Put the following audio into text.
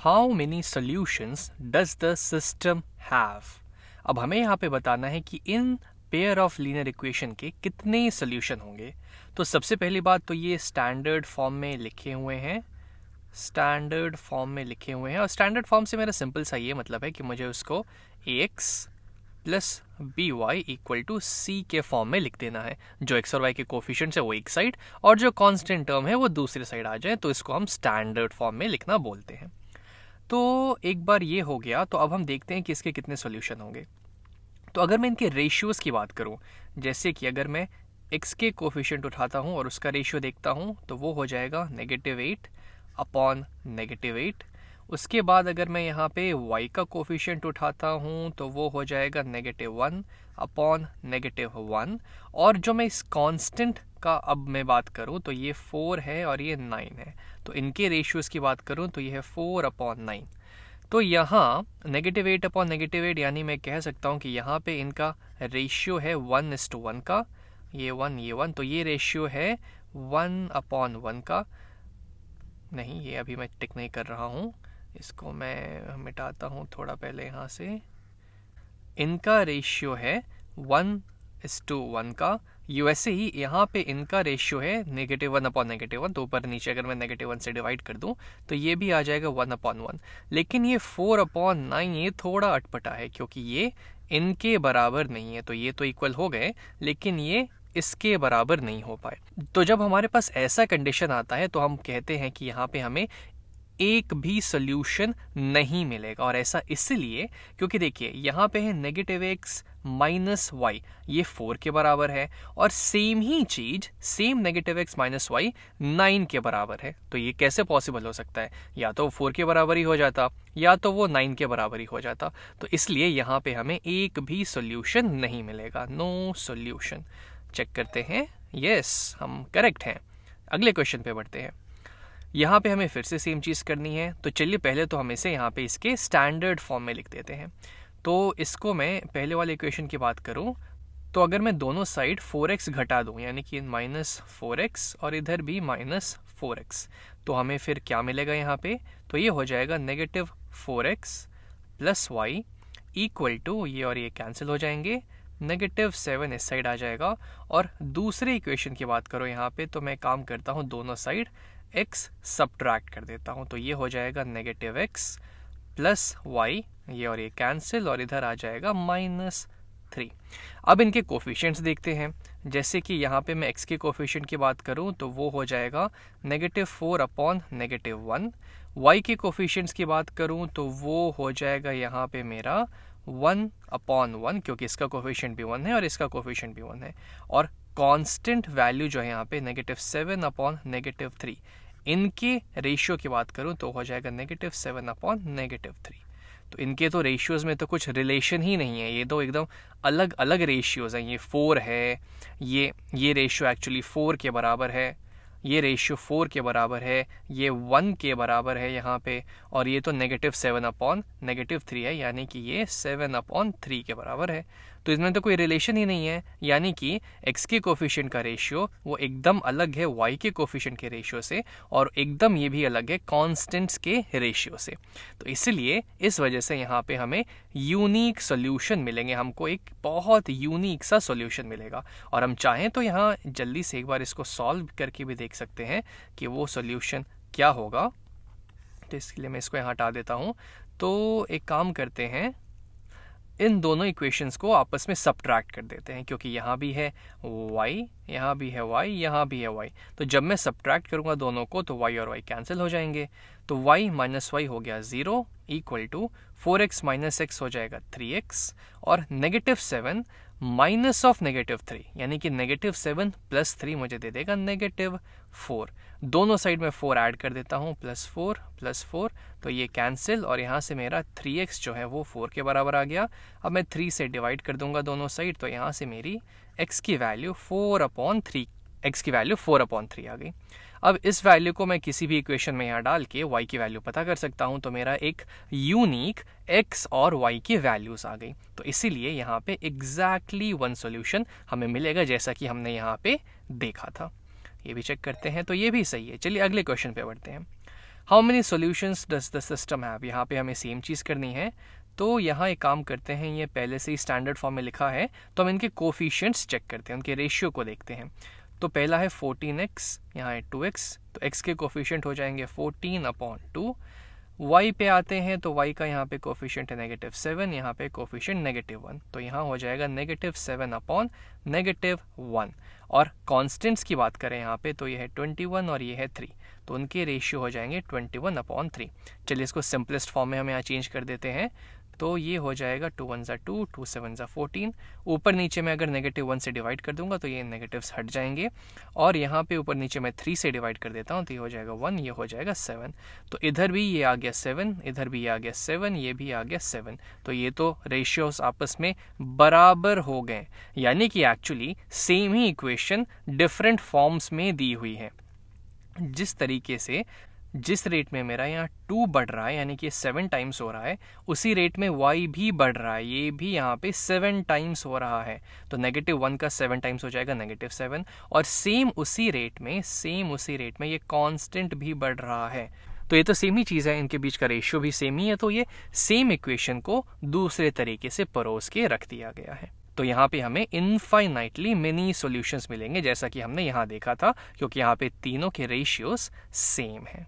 How many solutions does the system have. अब हमें यहाँ पे बताना है कि in pair of linear equation के कितने सॉल्यूशन होंगे। तो सबसे पहली बात तो ये स्टैंडर्ड फॉर्म में लिखे हुए हैं, स्टैंडर्ड फॉर्म में लिखे हुए हैं। और स्टैंडर्ड फॉर्म से मेरा सिंपल सा ये मतलब है कि मुझे उसको ax plus B Y equal to C के फॉर्म में लिख देना है। जो एक्स और वाई के कोफिशिएंट्स है वो एक साइड और जो कांस्टेंट टर्म है वो दूसरी साइड आ जाए, तो इसको हम स्टैंडर्ड फॉर्म में लिखना बोलते हैं। तो एक बार ये हो गया, तो अब हम देखते हैं कि इसके कितने सॉल्यूशन होंगे। तो अगर मैं इनके रेशियोज की बात करूं, जैसे कि अगर मैं x के कोफिशिएंट उठाता हूं और उसका रेशियो देखता हूं, तो वो हो जाएगा -8 अपॉन -8। उसके बाद अगर मैं यहाँ पे y का कोफिशिएंट उठाता हूँ तो वो हो जाएगा -1 अपॉन -1। और जो मैं इस कांस्टेंट का अब मैं बात करूँ तो ये 4 है और ये 9 है, तो इनके रेशियोज की बात करूँ तो ये है 4 अपॉन 9। तो यहाँ -8 अपॉन -8 यानी मैं कह सकता हूँ कि यहाँ पे इनका रेशियो है 1:1 का, ये 1, तो ये रेशियो है 1 अपॉन 1 का। नहीं, ये अभी मैं टिक नहीं कर रहा हूँ, इसको मैं मिटाता हूँ थोड़ा पहले यहाँ से। इनका रेशियो है 1:1 का। वैसे ही यहाँ पे इनका रेशियो है -1 अपॉन -1, तो ऊपर नीचे अगर मैं -1 से डिवाइड कर दूँ तो ये भी आ जाएगा 1 अपॉन 1। लेकिन ये 4 अपॉन 9 ये थोड़ा अटपटा है, क्योंकि ये इनके बराबर नहीं है। तो ये तो इक्वल हो गए, लेकिन ये इसके बराबर नहीं हो पाए। तो जब हमारे पास ऐसा कंडीशन आता है तो हम कहते हैं कि यहाँ पे हमें एक भी सोल्यूशन नहीं मिलेगा। और ऐसा इसलिए क्योंकि देखिए यहाँ पे है -x माइनस वाई, ये 4 के बराबर है, और सेम ही चीज सेम -x माइनस वाई 9 के बराबर है। तो ये कैसे पॉसिबल हो सकता है? या तो 4 के बराबर ही हो जाता या तो वो 9 के बराबर ही हो जाता। तो इसलिए यहाँ पे हमें एक भी सोल्यूशन नहीं मिलेगा, नो सोल्यूशन। चेक करते हैं, यस हम करेक्ट हैं। अगले क्वेश्चन पे बढ़ते हैं। यहाँ पे हमें फिर से सेम चीज़ करनी है। तो चलिए पहले तो हम इसे यहाँ पे इसके स्टैंडर्ड फॉर्म में लिख देते हैं। तो इसको मैं पहले वाले इक्वेशन की बात करूँ तो अगर मैं दोनों साइड 4x घटा दूँ, यानी कि -4x और इधर भी -4x, तो हमें फिर क्या मिलेगा यहाँ पे? तो ये हो जाएगा -4x plus Y equal to, ये और ये कैंसिल हो जाएंगे, -7 इस साइड आ जाएगा। और दूसरे इक्वेशन की बात करो यहाँ पे, तो मैं काम करता हूँ दोनों साइड x सब्ट्रैक्ट कर देता हूँ, तो ये हो जाएगा -x प्लस वाई, ये और ये कैंसिल, और इधर आ जाएगा -3। अब इनके कोफिशिएंट्स देखते हैं। जैसे कि यहाँ पे मैं x के कोफिशिएंट की बात करूँ तो वो हो जाएगा -4 अपॉन -1। y के कोफिशिएंट्स की बात करूँ तो वो हो जाएगा यहाँ पे मेरा 1 अपॉन 1, क्योंकि इसका कोफिशिएंट भी 1 है और इसका कोफिशिएंट भी 1 है। और कांस्टेंट वैल्यू जो है यहाँ पे -7 अपॉन -3, इनके रेशियो की बात करूँ तो हो जाएगा -7 अपॉन -3। तो इनके तो रेशियोज में तो कुछ रिलेशन ही नहीं है, ये तो एकदम अलग अलग रेशियोज हैं। ये 4 है, ये रेशियो एक्चुअली 4 के बराबर है, ये रेशियो 4 के बराबर है, ये 1 के बराबर है यहाँ पे, और ये तो -7 अपॉन -3 है, यानी कि ये 7 अपॉन 3 के बराबर है। तो इसमें तो कोई रिलेशन ही नहीं है, यानी कि x के कोफिशिएंट का रेशियो वो एकदम अलग है y के कोफिशिएंट के रेशियो से, और एकदम ये भी अलग है कांस्टेंट्स के रेशियो से। तो इसलिए इस वजह से यहाँ पे हमें यूनिक सोल्यूशन मिलेंगे, हमको एक बहुत यूनिक सा सोल्यूशन मिलेगा। और हम चाहें तो यहाँ जल्दी से एक बार इसको सॉल्व करके भी देख सकते हैं कि वो सोल्यूशन क्या होगा। तो इसके लिए मैं इसको यहाँ हटा देता हूँ। तो एक काम करते हैं, इन दोनों इक्वेशंस को आपस में सब्ट्रैक्ट कर देते हैं, क्योंकि यहाँ भी है y, यहाँ भी है y, यहाँ भी है y। तो जब मैं सब्ट्रैक्ट करूँगा दोनों को तो y और y कैंसिल हो जाएंगे। तो y माइनस वाई हो गया 0 equal to 4x minus x हो जाएगा 3x, और -7 माइनस ऑफ -3, यानी कि -7 प्लस 3 मुझे दे देगा -4। दोनों साइड में 4 ऐड कर देता हूँ, +4 +4, तो ये कैंसिल, और यहाँ से मेरा 3x जो है वो 4 के बराबर आ गया। अब मैं 3 से डिवाइड कर दूंगा दोनों साइड, तो यहाँ से मेरी x की वैल्यू 4/3, x की वैल्यू 4/3 आ गई। अब इस वैल्यू को मैं किसी भी इक्वेशन में यहाँ डाल के y की वैल्यू पता कर सकता हूँ, तो मेरा एक यूनिक x और y की वैल्यूज आ गई। तो इसीलिए यहाँ पे एग्जैक्टली 1 सॉल्यूशन हमें मिलेगा, जैसा कि हमने यहाँ पे देखा था। ये भी चेक करते हैं, तो ये भी सही है। चलिए अगले क्वेश्चन पे बढ़ते हैं। How many solutions does the system have, यहाँ पे हमें सेम चीज़ करनी है। तो यहाँ एक काम करते हैं, ये पहले से ही स्टैंडर्ड फॉर्म में लिखा है, तो हम इनके कोफिशिएंट्स चेक करते हैं, उनके रेशियो को देखते हैं। तो पहला है 14x, यहाँ है 2x, तो x के कोफिशिएंट हो जाएंगे 14/2। y पे आते हैं तो y का यहाँ पे कोफिशिएंट है -7, यहाँ पे कोफिशिएंट -1, तो यहाँ हो जाएगा -7/-1। और कॉन्स्टेंट्स की बात करें यहाँ पे तो ये है 21 और ये है 3, तो उनके रेशियो हो जाएंगे 21/3। चलिए इसको सिंपलेस्ट फॉर्म में हम यहाँ चेंज कर देते हैं, तो ये हो जाएगा 2 1 2, 2 7 14। ऊपर नीचे में अगर -1 से डिवाइड कर दूंगा तो ये नेगेटिव्स हट जाएंगे, और यहाँ पे ऊपर नीचे मैं 3 से डिवाइड कर देता हूँ तो ये हो जाएगा 1, ये हो जाएगा 7। तो इधर भी ये आ गया 7, इधर भी ये आ गया 7, ये भी आ गया 7। तो ये तो रेशियोस आपस में बराबर हो गए, यानी कि एक्चुअली सेम ही इक्वेशन डिफरेंट फॉर्म्स में दी हुई है। जिस तरीके से जिस रेट में मेरा यहाँ 2 बढ़ रहा है, यानी कि 7 टाइम्स हो रहा है, उसी रेट में y भी बढ़ रहा है, ये भी यहाँ पे 7 टाइम्स हो रहा है। तो -1 का 7 टाइम्स हो जाएगा -7, और सेम उसी रेट में ये कांस्टेंट भी बढ़ रहा है। तो ये तो सेम ही चीज़ है, इनके बीच का रेशियो भी सेम ही है, तो ये सेम इक्वेशन को दूसरे तरीके से परोस के रख दिया गया है। तो यहाँ पे हमें इनफाइनाइटली मेनी सॉल्यूशंस मिलेंगे, जैसा कि हमने यहाँ देखा था, क्योंकि यहाँ पे तीनों के रेशियोस सेम हैं।